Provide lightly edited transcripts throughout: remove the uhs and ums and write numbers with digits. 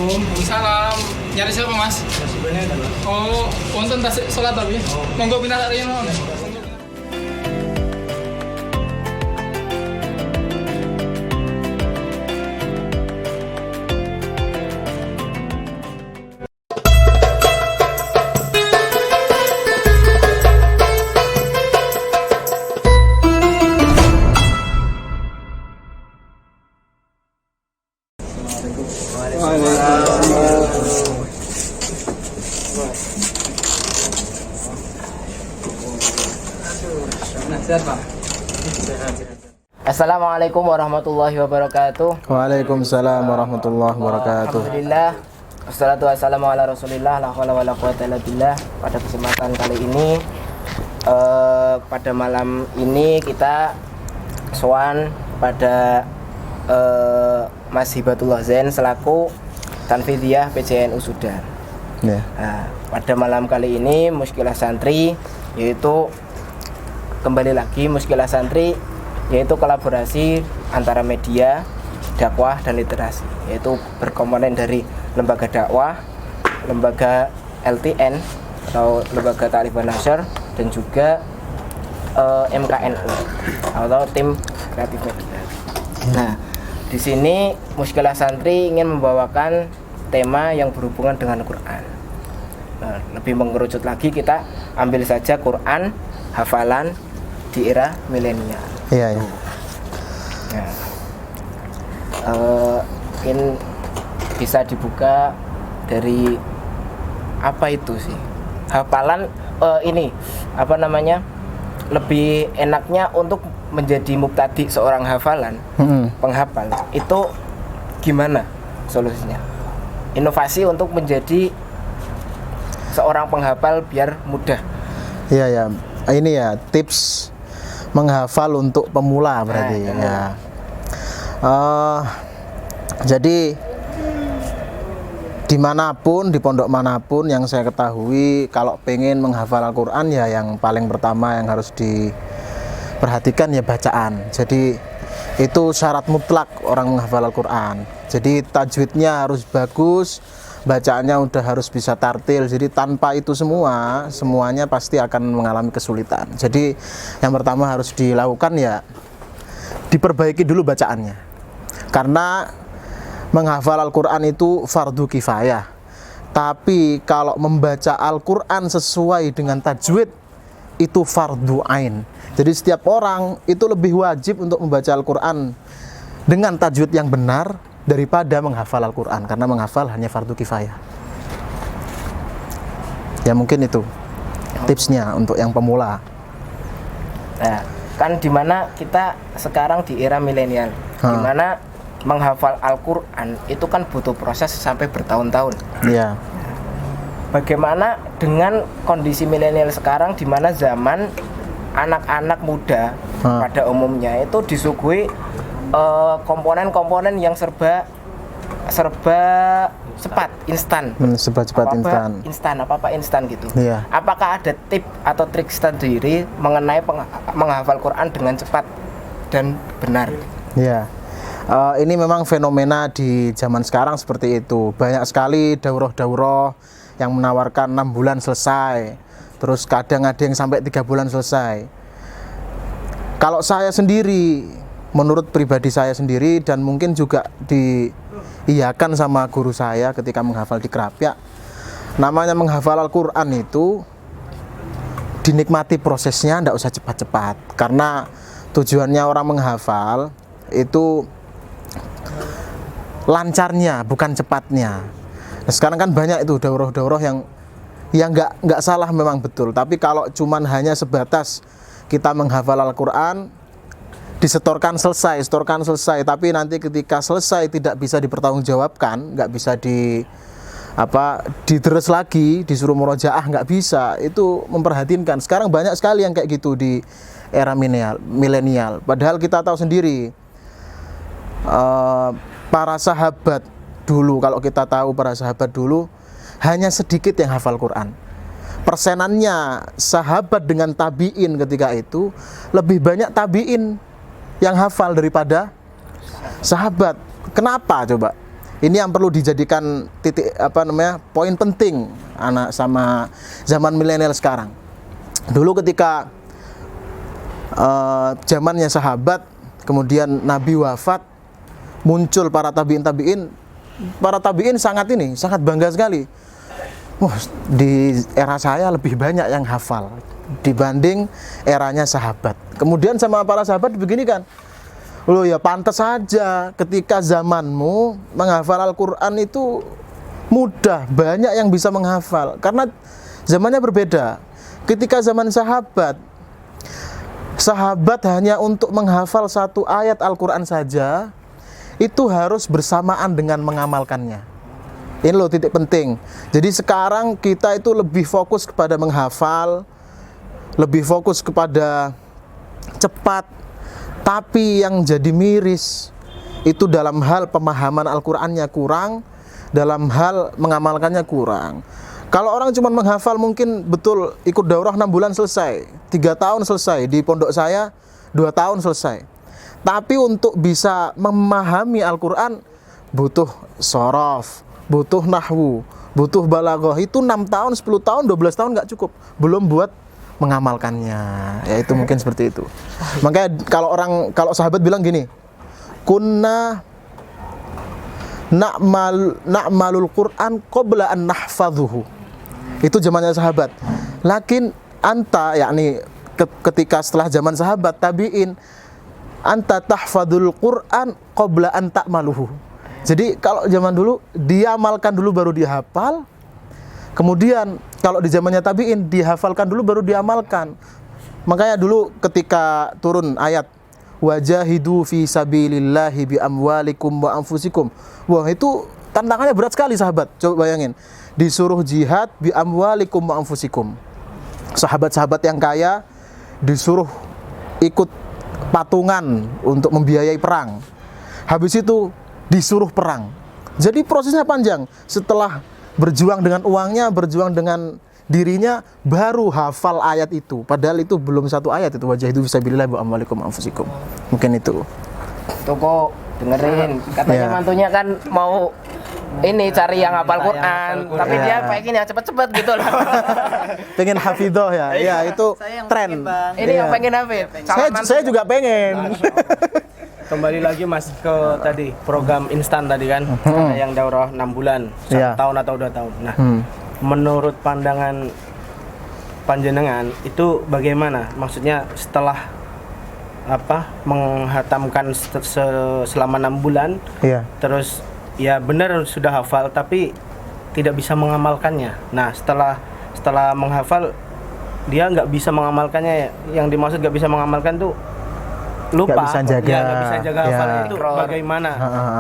Waalaikumsalam. Nyari siapa mas? Oh, wonten tas sholat tapi. Monggo pindah dari mana? Assalamualaikum warahmatullahi wabarakatuh. Waalaikumsalam warahmatullahi wabarakatuh. Alhamdulillah. Wassalatu wassalamu ala rasulillah. La haula wala quwata illa billah. Pada kesempatan kali ini pada malam ini kita sowan pada Mas Hibatullah Zain selaku Tanfidiyah PJNU Sudan. Yeah. Nah, pada malam kali ini Muskilah Santri yaitu kembali lagi Muskilah Santri yaitu kolaborasi antara media, dakwah dan literasi, yaitu berkomponen dari lembaga dakwah, lembaga LTN atau lembaga Ta'lifan Nasyr dan juga MKNU atau tim kreatif media. Nah, di sini Muskilah Santri ingin membawakan tema yang berhubungan dengan Quran. Nah, lebih mengerucut lagi kita ambil saja Quran hafalan di era milenial. Iya, iya. Nah, mungkin bisa dibuka dari apa itu sih hafalan ini apa namanya, lebih enaknya untuk menjadi mubtadi seorang hafalan, penghafal itu gimana solusinya, inovasi untuk menjadi seorang penghafal biar mudah. Iya, ya. Ini ya tips menghafal untuk pemula berarti. Ya. Jadi dimanapun, di pondok manapun yang saya ketahui, kalau pengen menghafal Al-Quran ya yang paling pertama yang harus diperhatikan ya bacaan. Jadi itu syarat mutlak orang menghafal Al-Quran. Jadi tajwidnya harus bagus, bacaannya udah harus bisa tartil. Jadi tanpa itu semuanya pasti akan mengalami kesulitan. Jadi yang pertama harus dilakukan ya diperbaiki dulu bacaannya. Karena menghafal Al-Quran itu fardu kifayah. Tapi kalau membaca Al-Quran sesuai dengan tajwid itu fardu ain. Jadi setiap orang itu lebih wajib untuk membaca Al-Quran dengan tajwid yang benar daripada menghafal Al-Quran, karena menghafal hanya fardu kifayah. Ya mungkin itu tipsnya untuk yang pemula. Nah, kan dimana kita sekarang di era milenial, dimana menghafal Al-Quran itu kan butuh proses sampai bertahun-tahun. Iya. Bagaimana dengan kondisi milenial sekarang, dimana zaman anak-anak muda pada umumnya itu disuguhi komponen-komponen yang serba cepat, instan. Serba cepat, instan. Apa-apa instan gitu. Iya. Apakah ada tip atau trik sendiri mengenai menghafal Quran dengan cepat dan benar? Iya. Ini memang fenomena di zaman sekarang seperti itu. Banyak sekali daurah-daurah yang menawarkan 6 bulan selesai. Terus kadang ada yang sampai 3 bulan selesai. Kalau saya sendiri, menurut pribadi saya sendiri dan mungkin juga diiyakan sama guru saya ketika menghafal di Krapyak, namanya menghafal Al-Quran itu dinikmati prosesnya, tidak usah cepat-cepat. Karena tujuannya orang menghafal itu lancarnya, bukan cepatnya. Nah, sekarang kan banyak itu daurah-daurah yang nggak salah, memang betul. Tapi kalau cuman hanya sebatas kita menghafal Al-Quran, disetorkan selesai, tapi nanti ketika selesai tidak bisa dipertanggungjawabkan, nggak bisa diterus lagi, disuruh murojaah nggak bisa, itu memperhatinkan. Sekarang banyak sekali yang kayak gitu di era milenial. Padahal kita tahu sendiri, para sahabat dulu, kalau kita tahu para sahabat dulu hanya sedikit yang hafal Quran. Persenannya sahabat dengan tabi'in ketika itu lebih banyak tabi'in yang hafal daripada sahabat. Kenapa coba? Ini yang perlu dijadikan poin penting anak sama zaman milenial sekarang. Dulu ketika zamannya sahabat, kemudian Nabi wafat, muncul para tabiin sangat bangga sekali. Wah, di era saya lebih banyak yang hafal dibanding eranya sahabat. Kemudian sama para sahabat begini kan, loh ya pantas saja ketika zamanmu menghafal Al-Quran itu mudah, banyak yang bisa menghafal. Karena zamannya berbeda. Ketika zaman sahabat hanya untuk menghafal satu ayat Al-Quran saja, itu harus bersamaan dengan mengamalkannya. Ini loh titik penting. Jadi sekarang kita itu lebih fokus kepada menghafal, lebih fokus kepada cepat, tapi yang jadi miris itu dalam hal pemahaman Al-Qur'annya kurang, dalam hal mengamalkannya kurang. Kalau orang cuma menghafal mungkin betul ikut daurah 6 bulan selesai, 3 tahun selesai, di pondok saya 2 tahun selesai. Tapi untuk bisa memahami Al-Qur'an butuh shorof, butuh nahwu, butuh balaghah. Itu 6 tahun, 10 tahun, 12 tahun nggak cukup. Belum buat mengamalkannya. Ya itu mungkin seperti itu. Makanya kalau sahabat bilang gini, kunna na'malul Qur'an qabla an nahfadhuhu. Itu zamannya sahabat. Lakin anta, yakni ketika setelah zaman sahabat tabi'in, anta tahfadul Qur'an qabla an ta'maluhu. Jadi kalau zaman dulu diamalkan dulu baru dihafal. Kemudian kalau di zamannya tabi'in dihafalkan dulu baru diamalkan. Makanya dulu ketika turun ayat wajahidu fi sabilillahi bi amwalikum wa anfusikum. Wah, itu tantangannya berat sekali sahabat. Coba bayangin. Disuruh jihad bi amwalikum wa anfusikum. Sahabat-sahabat yang kaya disuruh ikut patungan untuk membiayai perang. Habis itu disuruh perang. Jadi prosesnya panjang. Setelah berjuang dengan uangnya, berjuang dengan dirinya, baru hafal ayat itu. Padahal itu belum satu ayat itu, wajahidu fisabilillah wa amwalikum anfusikum. Mungkin itu. Toko dengerin, katanya Ya. mantunya kan mau ini cari yang hafal Quran, tapi Ya. dia pengen yang cepet-cepet gitu loh. Pengen hafidhoh ya. Ya, itu tren. Ini yang Iya. pengen hafid. Saya juga pengen. Kembali lagi Mas ke tadi program instan tadi kan, ada yang daurah 6 bulan, 1 Iya. tahun atau 2 tahun. Nah, menurut pandangan panjenengan itu bagaimana? Maksudnya setelah menghatamkan selama 6 bulan, Iya. terus ya benar sudah hafal tapi tidak bisa mengamalkannya. Nah, setelah menghafal dia nggak bisa mengamalkannya. Yang dimaksud nggak bisa mengamalkan tuh lupa, Nggak bisa jaga. ya, nggak bisa jaga Ya. hafal itu bagaimana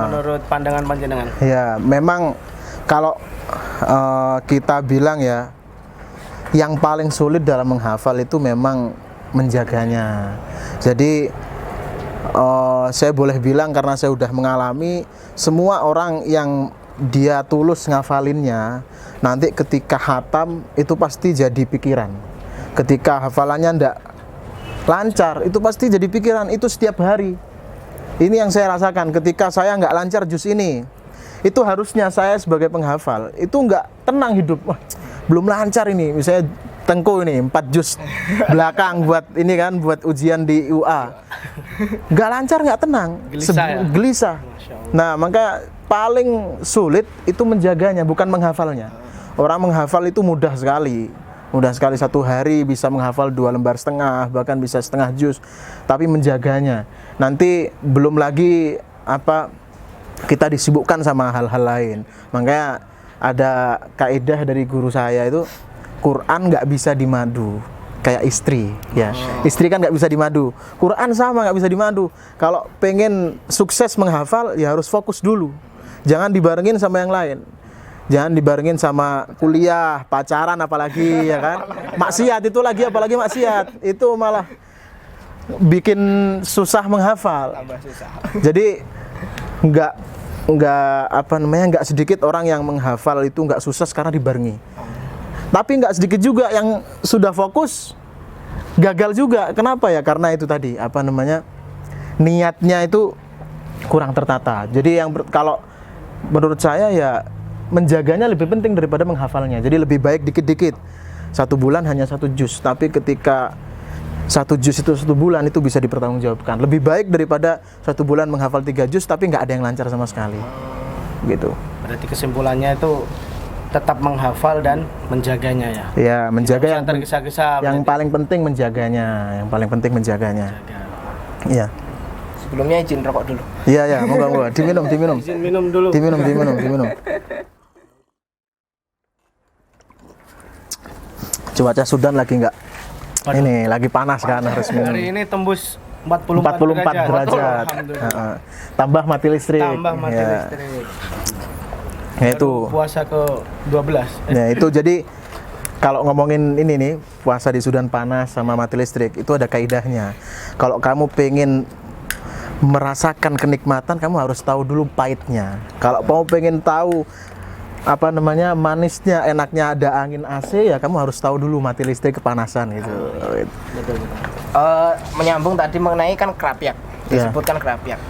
menurut pandangan panjenengan? Ya, memang kalau kita bilang ya, yang paling sulit dalam menghafal itu memang menjaganya. Jadi saya boleh bilang karena saya udah mengalami, semua orang yang dia tulus ngafalinnya, nanti ketika hatam itu pasti jadi pikiran. Ketika hafalannya ndak lancar, itu pasti jadi pikiran, itu setiap hari. Ini yang saya rasakan ketika saya nggak lancar juz ini. Itu harusnya saya sebagai penghafal itu nggak tenang hidup. Wah, belum lancar ini. Misalnya Tengku ini 4 juz belakang buat ini kan, buat ujian di UA. Nggak lancar, nggak tenang. Gelisah. Nah, maka paling sulit itu menjaganya, bukan menghafalnya. Orang menghafal itu mudah sekali. Mudah sekali, 1 hari bisa menghafal 2,5 lembar, bahkan bisa setengah juz. Tapi menjaganya, nanti belum lagi kita disibukkan sama hal-hal lain. Makanya ada kaidah dari guru saya itu, Quran nggak bisa dimadu kayak istri, ya. Istri kan nggak bisa dimadu. Quran sama, nggak bisa dimadu. Kalau pengen sukses menghafal, ya harus fokus dulu. Jangan dibarengin sama yang lain. Jangan dibarengin sama kuliah, pacaran apalagi, ya kan. Maksiat itu lagi, apalagi maksiat. Itu malah bikin susah menghafal. Jadi nggak sedikit orang yang menghafal itu nggak susah karena dibarengi. Tapi nggak sedikit juga yang sudah fokus gagal juga. Kenapa ya? Karena itu tadi niatnya itu kurang tertata. Jadi kalau menurut saya ya menjaganya lebih penting daripada menghafalnya. Jadi lebih baik dikit-dikit. 1 bulan hanya 1 juz, tapi ketika 1 juz itu 1 bulan itu bisa dipertanggungjawabkan. Lebih baik daripada 1 bulan menghafal 3 juz tapi nggak ada yang lancar sama sekali. Gitu. Berarti kesimpulannya itu tetap menghafal dan menjaganya ya. Ya, menjaga yang tergesa-gesa. yang paling penting menjaganya, yang paling penting menjaganya. Iya. Sebelumnya izin rokok dulu. Iya, moga-moga diminum. Izin minum dulu. Diminum. Cuaca Sudan lagi nggak, ini lagi panas kan, harus minum. Hari ini tembus 44 derajat. Alhamdulillah. Tambah mati listrik. Listrik. Ya itu. Puasa ke 12. Ya itu jadi kalau ngomongin ini nih, puasa di Sudan panas sama mati listrik, itu ada kaidahnya. Kalau kamu pengen merasakan kenikmatan, kamu harus tahu dulu pahitnya. Kalau kamu pengen tahu manisnya, enaknya ada angin AC, ya kamu harus tahu dulu mati listrik, kepanasan gitu. Betul. Menyambung tadi mengenai kan kerapiak, disebutkan kerapiak.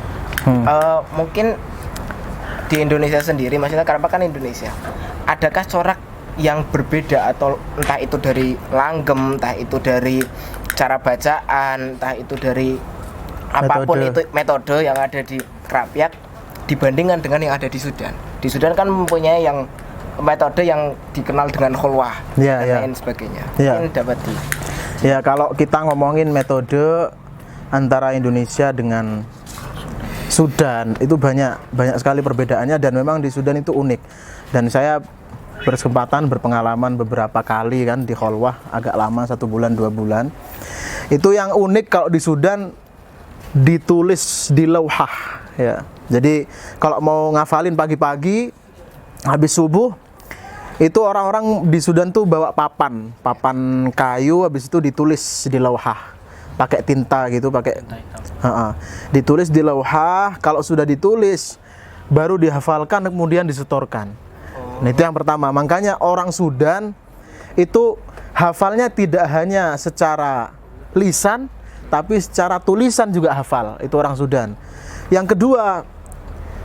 Mungkin di Indonesia sendiri, maksudnya kerapiak kan Indonesia, adakah corak yang berbeda atau entah itu dari langgem, entah itu dari cara bacaan, entah itu dari apapun itu metode yang ada di kerapiak dibandingkan dengan yang ada di Sudan? Di Sudan kan mempunyai yang metode yang dikenal dengan khulwah dan lain sebagainya. Mungkin dapat Ya, kalau kita ngomongin metode antara Indonesia dengan Sudan itu banyak sekali perbedaannya, dan memang di Sudan itu unik. Dan saya berkesempatan berpengalaman beberapa kali kan di khulwah agak lama, 1 bulan 2 bulan. Itu yang unik kalau di Sudan ditulis di lauhah ya. Jadi kalau mau ngafalin pagi-pagi habis subuh, itu orang-orang di Sudan tuh bawa papan kayu, habis itu ditulis di lauhah pakai tinta gitu, ditulis di lauhah. Kalau sudah ditulis baru dihafalkan, kemudian disetorkan. Nah, itu yang pertama. Makanya orang Sudan itu hafalnya tidak hanya secara lisan, tapi secara tulisan juga hafal. Itu orang Sudan. Yang kedua,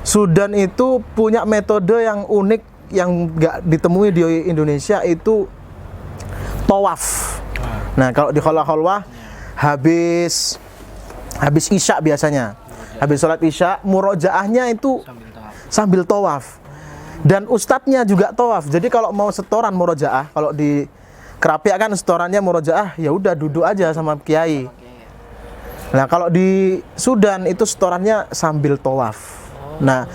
Sudan itu punya metode yang unik yang nggak ditemui di Indonesia, itu tawaf. Nah, kalau di khalwah habis isya biasanya, habis sholat isya, murojaahnya itu sambil tawaf. Dan ustadznya juga tawaf. Jadi kalau mau setoran murojaah, kalau di kerapiak kan setorannya murojaah, ya udah duduk aja sama kiai. Nah, kalau di Sudan itu setorannya sambil tawaf. Nah,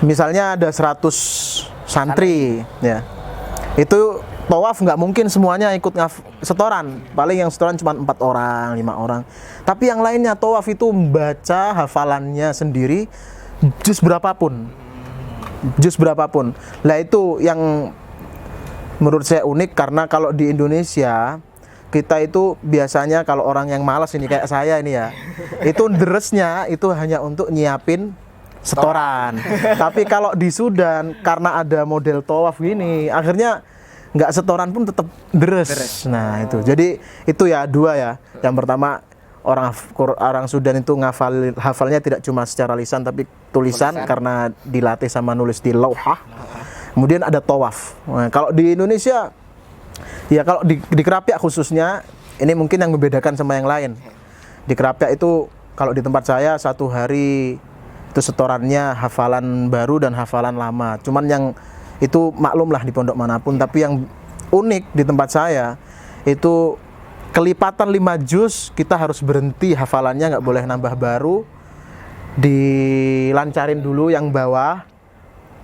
misalnya ada 100 santri ya, itu tawaf nggak mungkin semuanya ikut setoran. Paling yang setoran cuma 4 orang, 5 orang. Tapi yang lainnya tawaf itu membaca hafalannya sendiri, juz berapapun. Lah itu yang menurut saya unik, karena kalau di Indonesia kita itu biasanya kalau orang yang malas ini kayak saya ini ya, itu deresnya itu hanya untuk nyiapin setoran. Tapi kalau di Sudan karena ada model tawaf gini, akhirnya nggak setoran pun tetap deres. Nah itu, jadi itu ya dua ya. Yang pertama, orang Sudan itu hafalnya tidak cuma secara lisan tapi tulisan karena dilatih sama nulis di lauhah. Kemudian ada tawaf. Nah, kalau di Indonesia ya, kalau di kerapiak khususnya, ini mungkin yang membedakan sama yang lain. Di kerapiak itu kalau di tempat saya 1 hari itu setorannya hafalan baru dan hafalan lama. Cuman yang itu maklum lah di pondok manapun, tapi yang unik di tempat saya itu kelipatan 5 juz, kita harus berhenti hafalannya, nggak boleh nambah baru, dilancarin dulu yang bawah,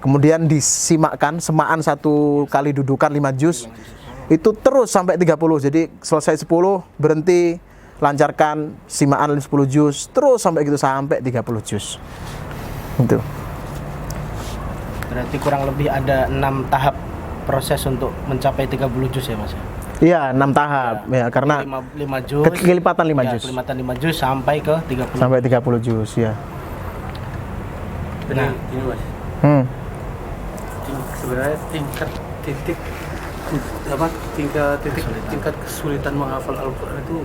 kemudian disimakkan, semaan 1 kali dudukan 5 juz, itu terus sampai 30. Jadi selesai 10 berhenti, lancarkan simaan 10 juz, terus sampai gitu sampai 30 juz. Itu. Berarti kurang lebih ada 6 tahap proses untuk mencapai 30 juz ya Mas? Iya, 6 tahap ya, karena 5 juz, kelipatan 5 juz. Kelipatan 5 juz sampai ke 30. Sampai 30 juz ya. Nah, ini Mas. Sebenarnya tingkat kesulitan menghafal Al-Qur'an itu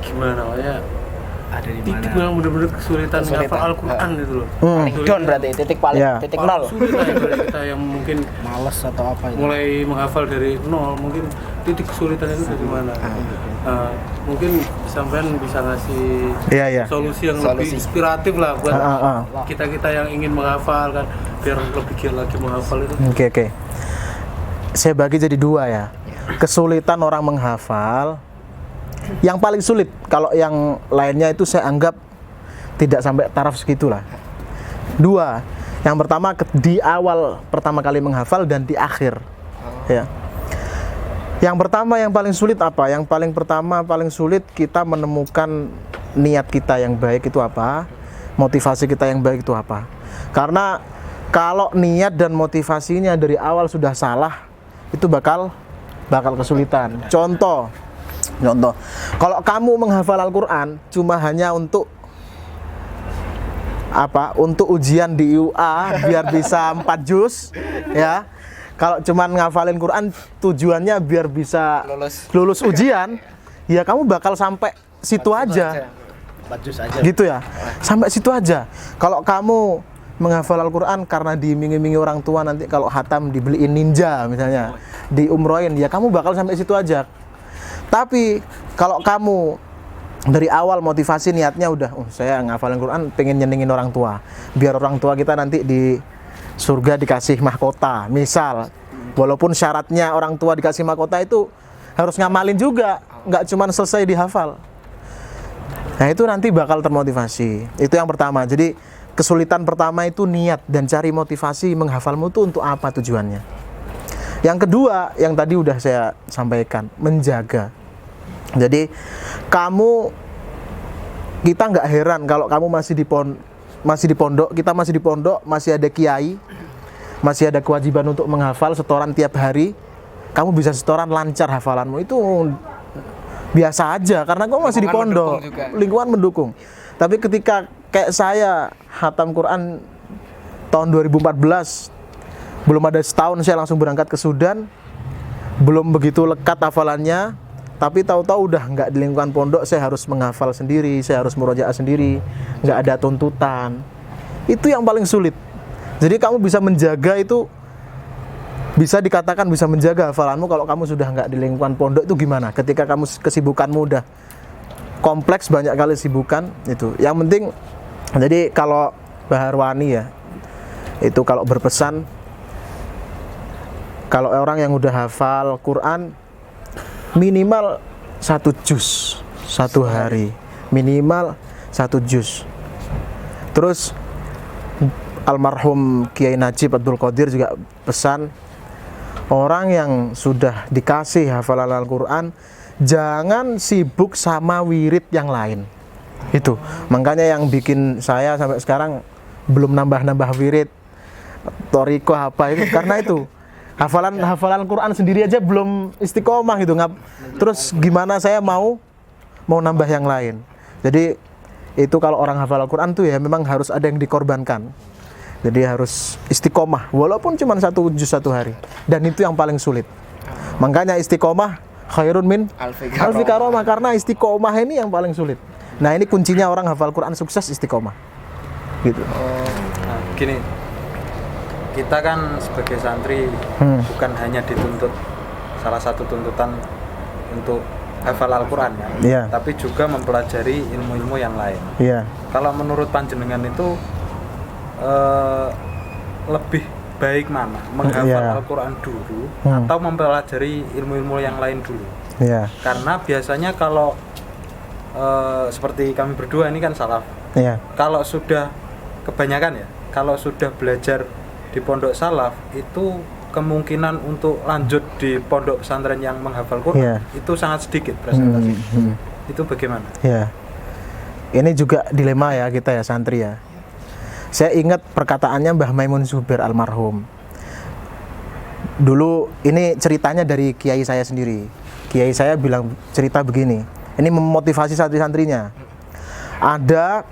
gimana namanya? ada di titik mana. yang benar-benar kesulitan Kesulitan. menghafal Al-Quran gitu loh. Paling down berarti titik paling Ya. titik Paling nol. sulit lah dari kita yang mungkin Males atau apa itu. mulai menghafal dari nol, mungkin titik kesulitan itu dari mana. Mungkin sampean bisa ngasih Iya, iya. solusi yang lebih Solusi. inspiratif lah buat Ah. kita-kita yang ingin menghafal kan, biar lebih giat lagi menghafal itu. Oke. Saya bagi jadi dua ya. Kesulitan orang menghafal. Yang paling sulit, kalau yang lainnya itu saya anggap tidak sampai taraf segitulah. Dua. Yang pertama di awal pertama kali menghafal dan di akhir. Ya. Yang pertama yang paling sulit apa? Yang paling sulit kita menemukan niat kita yang baik itu apa? Motivasi kita yang baik itu apa? Karena kalau niat dan motivasinya dari awal sudah salah, itu bakal kesulitan. Contoh, kalau kamu menghafal Al-Quran cuma hanya untuk apa? Untuk ujian di UA biar bisa 4 juz, ya. Kalau cuman ngafalin Quran tujuannya biar bisa lulus ujian, ya kamu bakal sampai situ aja. 4 juz aja. Gitu ya. Sampai situ aja. Kalau kamu menghafal Al-Quran karena diiming-imingi orang tua nanti kalau hatam dibeliin ninja misalnya, diumrohin, ya kamu bakal sampai situ aja. Tapi kalau kamu dari awal motivasi niatnya udah, saya ngafalin Quran pengen nyenengin orang tua, biar orang tua kita nanti di surga dikasih mahkota, misal. Walaupun syaratnya orang tua dikasih mahkota itu harus ngamalin juga, nggak cuma selesai dihafal. Nah itu nanti bakal termotivasi. Itu yang pertama. Jadi kesulitan pertama itu niat dan cari motivasi menghafalmu itu untuk apa tujuannya. Yang kedua, yang tadi udah saya sampaikan, menjaga. Jadi kita nggak heran kalau kamu masih di pondok, kita masih di pondok, masih ada kiai, masih ada kewajiban untuk menghafal setoran tiap hari. Kamu bisa setoran lancar hafalanmu, itu biasa aja karena kamu masih di pondok, lingkungan mendukung. Tapi ketika kayak saya hatam Quran tahun 2014, belum ada setahun saya langsung berangkat ke Sudan, belum begitu lekat hafalannya, tapi tahu-tahu udah nggak di lingkungan pondok, saya harus menghafal sendiri, saya harus murojaah sendiri, nggak ada tuntutan. Itu yang paling sulit. Jadi kamu bisa menjaga itu, bisa dikatakan bisa menjaga hafalanmu kalau kamu sudah nggak di lingkungan pondok itu gimana? Ketika kamu kesibukanmu udah kompleks, banyak kali sibukan itu. Yang penting, jadi kalau Baharwani ya, itu kalau berpesan, kalau orang yang udah hafal Quran minimal 1 juz 1 hari, minimal 1 juz. Terus almarhum Kiai Najib Abdul Qadir juga pesan, orang yang sudah dikasih hafalan Al-Quran jangan sibuk sama wirid yang lain. Itu makanya yang bikin saya sampai sekarang belum nambah wirid toriko apa itu, karena itu hafalan Quran sendiri aja belum istiqomah gitu. Terus gimana saya mau nambah yang lain. Jadi itu kalau orang hafal Al-Quran tuh ya memang harus ada yang dikorbankan. Jadi harus istiqomah walaupun cuma 1 juz 1 hari, dan itu yang paling sulit. Makanya istiqomah khairun min alfi karomah, karena istiqomah ini yang paling sulit. Nah ini kuncinya orang hafal Quran sukses, istiqomah gitu. Nah, gini, kita kan sebagai santri bukan hanya dituntut, salah satu tuntutan untuk hafal Al-Quran ya, Yeah. tapi juga mempelajari ilmu-ilmu yang lain. Iya. Kalau menurut panjenengan itu lebih baik mana, menghafal Yeah. Al-Quran dulu atau mempelajari ilmu-ilmu yang lain dulu? Iya. Karena biasanya kalau seperti kami berdua ini kan salaf, Iya. kalau sudah kebanyakan ya, kalau sudah belajar di pondok salaf itu kemungkinan untuk lanjut di pondok pesantren yang menghafal Quran itu sangat sedikit presentasi. Itu bagaimana? Ya, ini juga dilema ya kita ya santri ya. Saya ingat perkataannya Mbah Maimun Zubair almarhum. Dulu ini ceritanya dari kiai saya sendiri. Kiai saya bilang cerita begini. Ini memotivasi santri-santrinya. Ada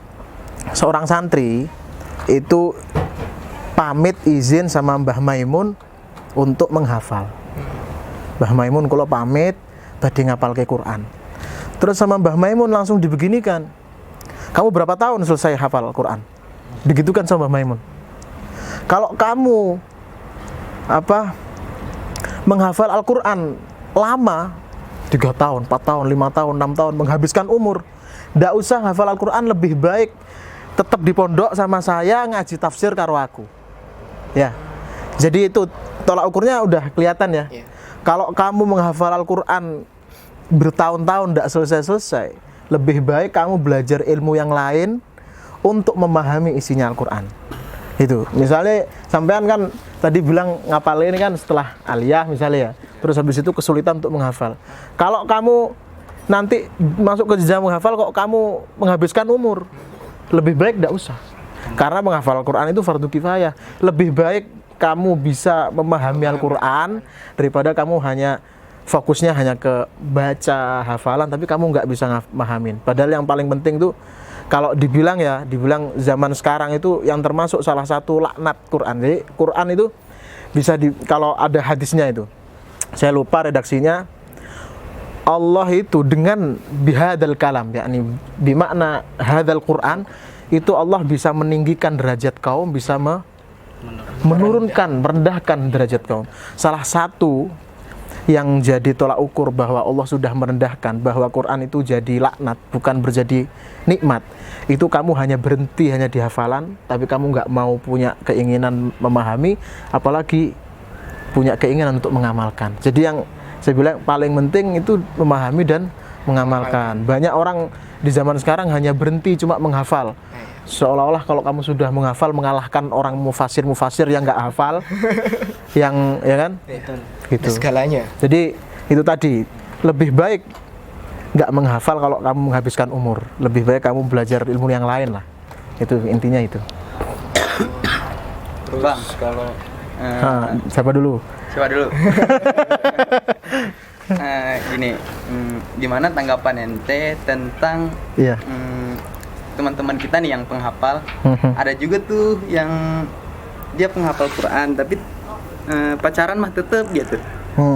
seorang santri itu pamit izin sama Mbah Maimun untuk menghafal. Mbah Maimun kalau pamit badhe ngapalke Quran. Terus sama Mbah Maimun langsung dibeginikan. Kamu berapa tahun selesai hafal Al-Quran? Begitukan sama Mbah Maimun. Kalau kamu menghafal Al-Quran lama, 3 tahun, 4 tahun, 5 tahun, 6 tahun, menghabiskan umur, ndak usah hafal Al-Quran, lebih baik tetap di pondok sama saya ngaji tafsir karo aku. Ya. Jadi itu tolak ukurnya udah kelihatan ya. Kalau kamu menghafal Al-Quran bertahun-tahun ndak selesai-selesai, lebih baik kamu belajar ilmu yang lain untuk memahami isinya Al-Quran. Itu, misalnya sampean kan tadi bilang ngapal ini kan setelah aliyah misalnya ya, terus habis itu kesulitan untuk menghafal. Kalau kamu nanti masuk ke jenjang menghafal kok kamu menghabiskan umur, lebih baik tidak usah. Karena menghafal Al-Quran itu fardu kifayah. Lebih baik kamu bisa memahami Al-Quran daripada kamu hanya fokusnya hanya ke baca hafalan tapi kamu nggak bisa memahamin. Padahal yang paling penting tuh kalau dibilang zaman sekarang itu yang termasuk salah satu laknat Quran. Jadi Quran itu bisa kalau ada hadisnya itu, saya lupa redaksinya, Allah itu dengan bihadal kalam, yakni bimakna hadal Quran, itu Allah bisa meninggikan derajat kaum, bisa menurunkan, merendahkan derajat kaum. Salah satu yang jadi tolak ukur bahwa Allah sudah merendahkan, bahwa Quran itu jadi laknat, bukan berjadi nikmat, itu kamu hanya berhenti hanya di hafalan, tapi kamu nggak mau punya keinginan memahami, apalagi punya keinginan untuk mengamalkan. Jadi yang saya bilang paling penting itu memahami dan mengamalkan. Banyak orang di zaman sekarang hanya berhenti cuma menghafal, seolah-olah kalau kamu sudah menghafal mengalahkan orang mufasir yang nggak hafal, yang ya kan, gitu. Segalanya. Jadi itu tadi, lebih baik nggak menghafal kalau kamu menghabiskan umur, lebih baik kamu belajar ilmu yang lain lah. Itu intinya itu. Bang, kalau Siapa dulu? Gini, gimana tanggapan ente tentang teman-teman kita nih yang penghafal? Ada juga tuh yang dia penghafal Quran tapi pacaran mah tetep gitu.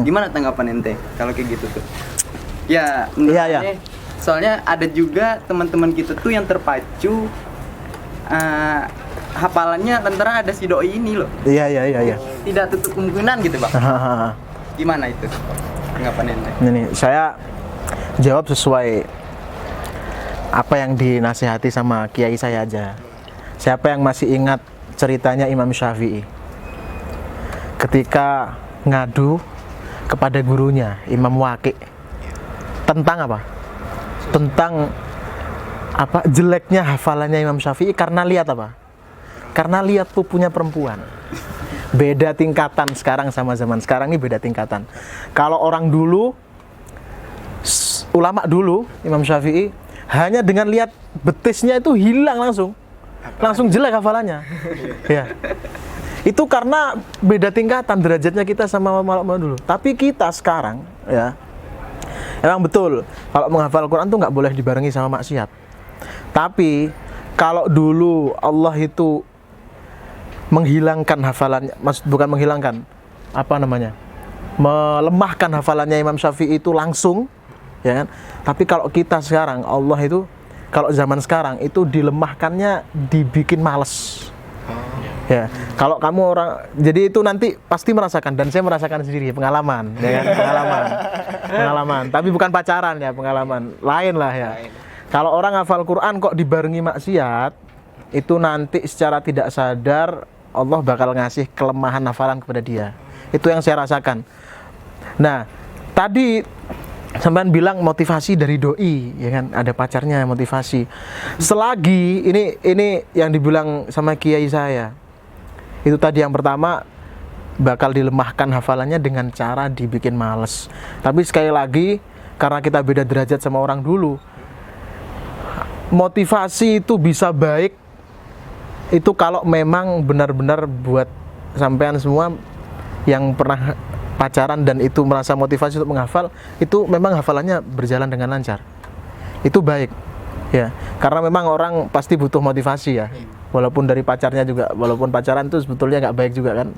Gimana tanggapan ente kalau kayak gitu tuh? Ya, Iya. Soalnya ada juga teman-teman kita tuh yang terpacu hafalannya lantaran ada si doi ini loh. Iya. Tidak tutup kemungkinan gitu, Bang. Gimana itu tanggapan ente? Ini saya jawab sesuai apa yang dinasihati sama kiai saya aja. Siapa yang masih ingat ceritanya Imam Syafi'i ketika ngadu kepada gurunya Imam Waqi tentang apa? Tentang jeleknya hafalannya Imam Syafi'i karena lihat apa? Karena lihat pupunya perempuan. Beda tingkatan sekarang sama zaman sekarang ini, beda tingkatan. Kalau orang dulu, ulama dulu, Imam Syafi'i, hanya dengan lihat betisnya itu hilang langsung jelek hafalannya. Ya. Itu karena beda tingkatan derajatnya kita sama ulama dulu. Tapi kita sekarang, ya, emang betul kalau menghafal Quran tuh nggak boleh dibarengi sama maksiat. Tapi kalau dulu Allah itu menghilangkan hafalannya, bukan menghilangkan, melemahkan hafalannya Imam Syafi'i itu langsung, ya kan? Tapi kalau kita sekarang, Allah itu, kalau zaman sekarang itu dilemahkannya, dibikin males. Ya, kalau kamu jadi itu nanti pasti merasakan, dan saya merasakan sendiri, pengalaman, ya kan? Pengalaman. Tapi bukan pacaran ya, pengalaman lain lah ya. Kalau orang hafal Quran kok dibarengi maksiat, itu nanti secara tidak sadar Allah bakal ngasih kelemahan hafalan kepada dia. Itu yang saya rasakan. Nah, tadi sampean bilang motivasi dari doi, ya kan? Ada pacarnya motivasi. Selagi ini yang dibilang sama kiai saya. Itu tadi yang pertama bakal dilemahkan hafalannya dengan cara dibikin males. Tapi sekali lagi karena kita beda derajat sama orang dulu, motivasi itu bisa baik itu kalau memang benar-benar buat sampean semua yang pernah pacaran dan itu merasa motivasi untuk menghafal, itu memang hafalannya berjalan dengan lancar. Itu baik. Ya, karena memang orang pasti butuh motivasi ya. Walaupun dari pacarnya juga, walaupun pacaran itu sebetulnya nggak baik juga kan.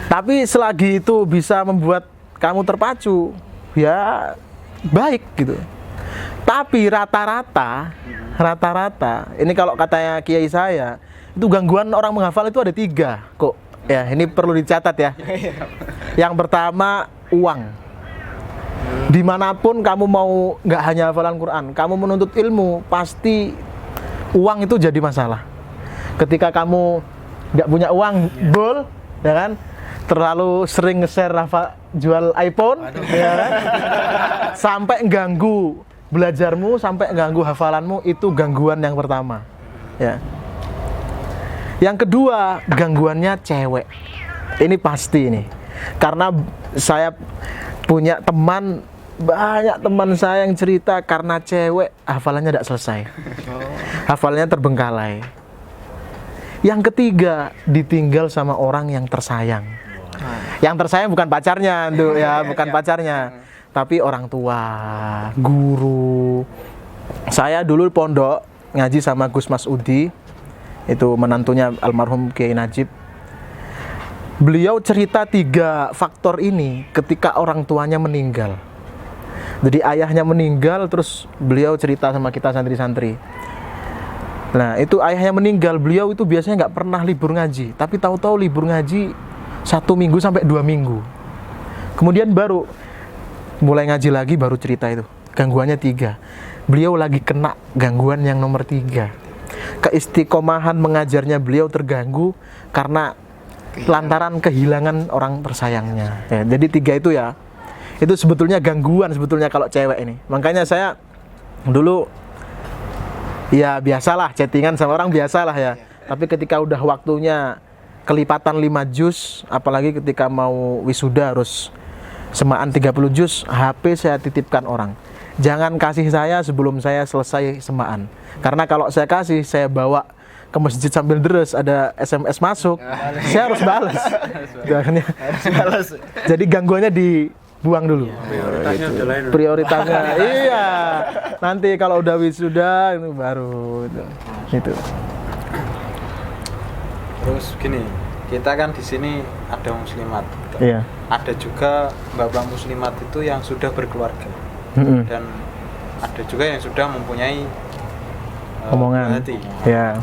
Tapi selagi itu bisa membuat kamu terpacu, ya baik gitu. Tapi rata-rata ini kalau katanya kiai saya, itu gangguan orang menghafal itu ada 3 kok. Ya, ini perlu dicatat ya. Yang pertama, uang. Dimanapun kamu mau, nggak hanya hafalan Quran, kamu menuntut ilmu, pasti uang itu jadi masalah. Ketika kamu nggak punya uang, bol, ya kan? Terlalu sering nge-share jual iPhone, ya kan? Sampai ganggu belajarmu, sampai ganggu hafalanmu, itu gangguan yang pertama. Ya. Yang kedua, gangguannya cewek. Ini pasti ini. Karena saya punya teman, banyak teman saya yang cerita karena cewek hafalannya tidak selesai. Hafalannya terbengkalai. Yang ketiga, ditinggal sama orang yang tersayang. Yang tersayang bukan pacarnya, tuh ya, bukan pacarnya, tapi orang tua, guru. Saya dulu pondok ngaji sama Gus Masudi, itu menantunya almarhum Kiai Najib. Beliau cerita 3 faktor ini ketika orang tuanya meninggal. Jadi ayahnya meninggal, terus beliau cerita sama kita santri-santri. Nah, itu ayahnya meninggal, beliau itu biasanya nggak pernah libur ngaji, tapi tahu-tahu libur ngaji 1 minggu sampai 2 minggu. Kemudian baru mulai ngaji lagi, baru cerita itu. Gangguannya 3. Beliau lagi kena gangguan yang nomor 3. Keistiqomahan mengajarnya beliau terganggu karena lantaran kehilangan orang tersayangnya. Ya, jadi 3 itu ya. Itu sebetulnya gangguan sebetulnya kalau cewek ini. Makanya saya dulu ya biasalah chattingan sama orang biasalah ya. Tapi ketika udah waktunya kelipatan 5 juz, apalagi ketika mau wisuda harus semaan 30 juz, HP saya titipkan orang. Jangan kasih saya sebelum saya selesai semaan. Karena kalau saya kasih, saya bawa ke masjid sambil deres, ada SMS masuk, saya harus balas. Jadi gangguannya dibuang dulu. Prioritasnya udah lain. Prioritasnya, iya. Nanti kalau udah wisuda itu baru itu. Terus gini, kita kan di sini ada muslimat, gitu. Iya. Ada juga mbak-mbak muslimat itu yang sudah berkeluarga, dan ada juga yang sudah mempunyai omongan. hati. Ya.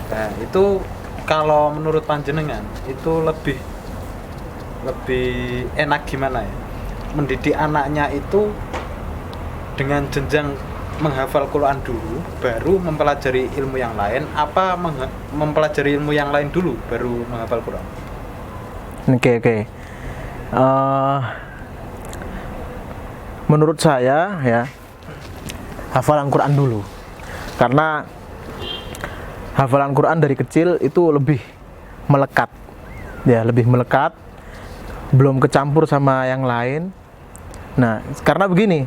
Nah, itu kalau menurut panjenengan itu lebih enak gimana ya? Mendidik anaknya itu dengan jenjang menghafal Quran dulu, baru mempelajari ilmu yang lain, apa mempelajari ilmu yang lain dulu, baru menghafal Quran? Oke. Menurut saya ya, hafalan Quran dulu. Karena hafalan Quran dari kecil itu lebih melekat. Ya, lebih melekat. Belum kecampur sama yang lain. Nah, karena begini,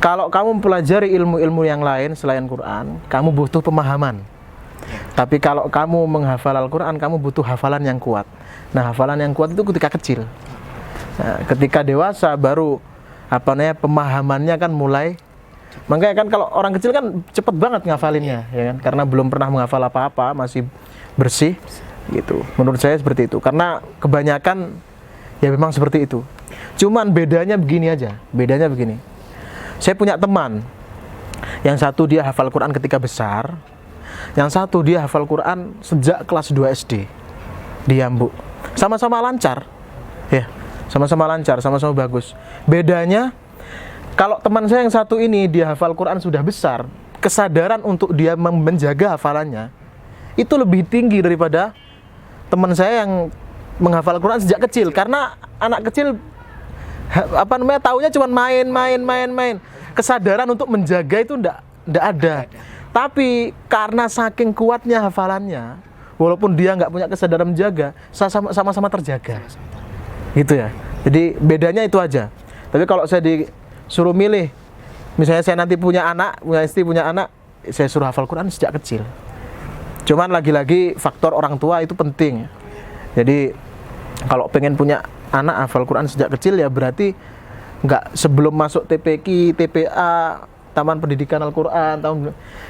kalau kamu mempelajari ilmu-ilmu yang lain selain Quran, kamu butuh pemahaman. Tapi kalau kamu menghafal Al-Quran, kamu butuh hafalan yang kuat. Nah, hafalan yang kuat itu ketika kecil. Nah, ketika dewasa baru pemahamannya kan mulai. Makanya kan kalau orang kecil kan cepet banget ngafalinnya, ya kan? Karena belum pernah menghafal apa-apa, masih bersih gitu. Menurut saya seperti itu. Karena kebanyakan ya memang seperti itu. Cuman bedanya begini aja. Bedanya begini. Saya punya teman, yang satu dia hafal Quran ketika besar, yang satu dia hafal Quran sejak kelas 2 SD di Yambu. Sama-sama lancar, ya, sama-sama lancar, sama-sama bagus. Bedanya, kalau teman saya yang satu ini dia hafal Quran sudah besar, kesadaran untuk dia menjaga hafalannya itu lebih tinggi daripada teman saya yang menghafal Quran sejak kecil. Karena anak kecil taunya cuma main. Kesadaran untuk menjaga itu ndak ada. Tapi karena saking kuatnya hafalannya, walaupun dia nggak punya kesadaran menjaga, sama-sama terjaga. Gitu ya. Jadi bedanya itu aja. Tapi kalau saya disuruh milih, misalnya saya nanti punya istri punya anak, saya suruh hafal Quran sejak kecil. Cuman lagi-lagi faktor orang tua itu penting. Jadi kalau pengen punya anak hafal Quran sejak kecil ya berarti nggak sebelum masuk TPQ, TPA, Taman Pendidikan Al-Quran,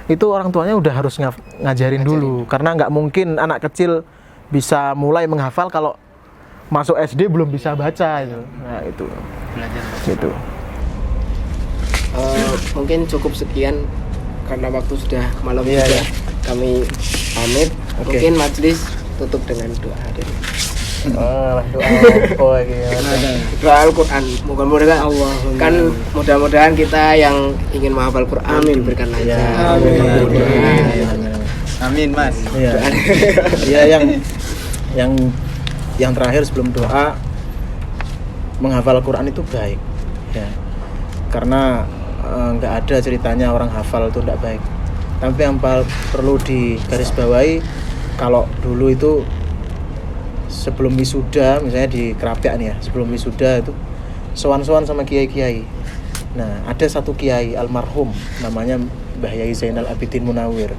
itu orang tuanya udah harus ngajarin dulu. Karena nggak mungkin anak kecil bisa mulai menghafal kalau masuk SD belum bisa baca itu. Nah itu. Belajar. Gitu. Mungkin cukup sekian karena waktu sudah malam Iya, juga. iya. Kami pamit. Oke. Mungkin majelis tutup dengan doa dari Doa apa gimana? doa Al-Quran. Moga-moga kan mudah-mudahan kita yang ingin menghafal Quran diberikan lancar. Amin mas. Iya. Iya yang terakhir sebelum doa, menghafal Quran itu baik ya. Karena nggak ada ceritanya orang hafal itu tidak baik. Tapi yang perlu digarisbawahi, kalau dulu itu sebelum wisuda, misalnya di Kerapiak nih ya, sebelum wisuda itu sowan-sowan sama kiai-kiai. Nah, ada satu kiai almarhum namanya Mbah Yai Zainal Abidin Munawir.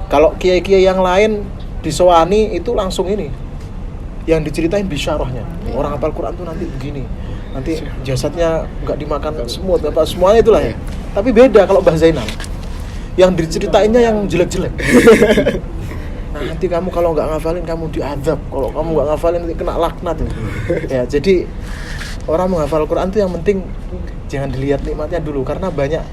Kalau kiai-kiai yang lain disowani itu langsung ini, yang diceritain bisyarahnya. Orang hafal Quran tuh nanti begini, nanti jasadnya nggak dimakan semut, apa semuanya itulah ya. Tapi beda kalau Mbah Zainal, yang diceritainnya yang jelek-jelek. Nah, nanti kamu kalau nggak ngafalin kamu diadab, kalau kamu nggak ngafalin nanti kena laknat. Ya, jadi orang menghafal Quran tuh yang penting jangan dilihat nikmatnya dulu, karena banyak.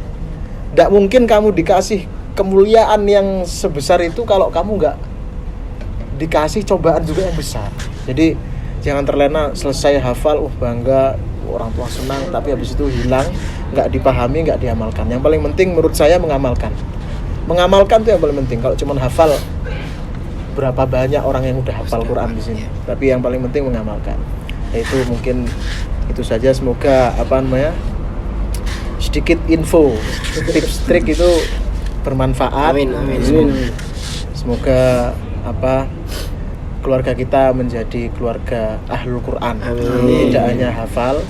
Tidak mungkin kamu dikasih kemuliaan yang sebesar itu kalau kamu nggak dikasih cobaan juga yang besar. Jadi jangan terlena selesai hafal, bangga, orang tua senang, tapi habis itu hilang, nggak dipahami, nggak diamalkan. Yang paling penting menurut saya mengamalkan. Mengamalkan itu yang paling penting. Kalau cuma hafal, berapa banyak orang yang udah hafal Quran di sini. Tapi yang paling penting mengamalkan. Yaitu mungkin itu saja. Semoga sedikit info, tips trik itu bermanfaat. Amin. Semoga keluarga kita menjadi keluarga ahlul Quran. Amin. Tidak hanya hafal,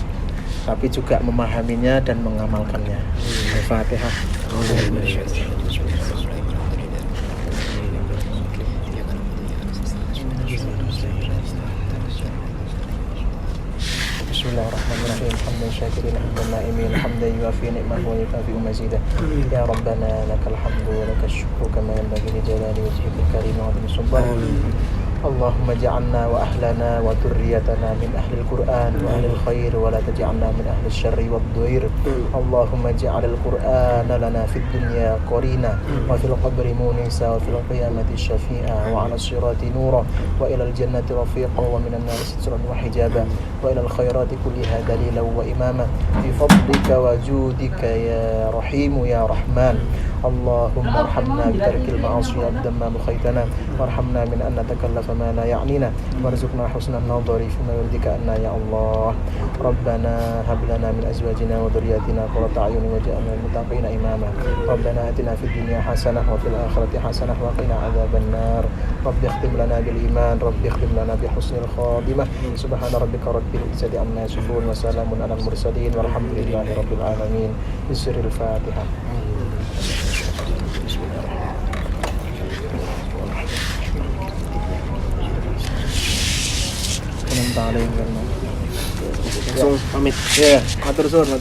tapi juga memahaminya dan mengamalkannya. Al-Fatihah. Bismillahirrahmanirrahim. Hamdan syakirin, hamdan na'imin, hamdan yuafi ni'mahu wa yukafi'u mazidah. Ya Rabbana lakal hamdu wa lakal syukru kama yanbaghi li jalali wajhikal karim wa 'azimi sultanik. اللهم اجعلنا وأهلنا وذريتنا من أهل القرآن وأهل الخير ولا تجعلنا من أهل الشر والضير. اللهم اجعل القرآن لنا في الدنيا قرينا وفي القبر مونسا وفي القيامة شفيعا وعلى الصراط نورا وإلى الجنة رفيقا ومن النار سترا وحجابا وإلى الخيرات كلها دليلا وإماما بفضلك وجودك يا رحيم يا رحمن. اللهم ارحمنا بترك المعاصي أبدا ما بخيتنا وارحمنا من أن نتكلف ما لا يعنينا وارزقنا حسن النظر فيما يرضيك عنا يا الله. ربنا هب لنا من أزواجنا وذرياتنا قرة أعين واجعلنا للمتقين إماما. ربنا آتنا في الدنيا حسنة وفي الآخرة حسنة وقنا عذاب النار. رب اختم لنا بالإيمان، رب اختم لنا بحسن الخاتمة. سبحان ربك رب العزة عما يصفون وسلام على المرسلين والحمد لله رب العالمين. بسر الفاتحة. Langsung pamit. Ya, matur suwun.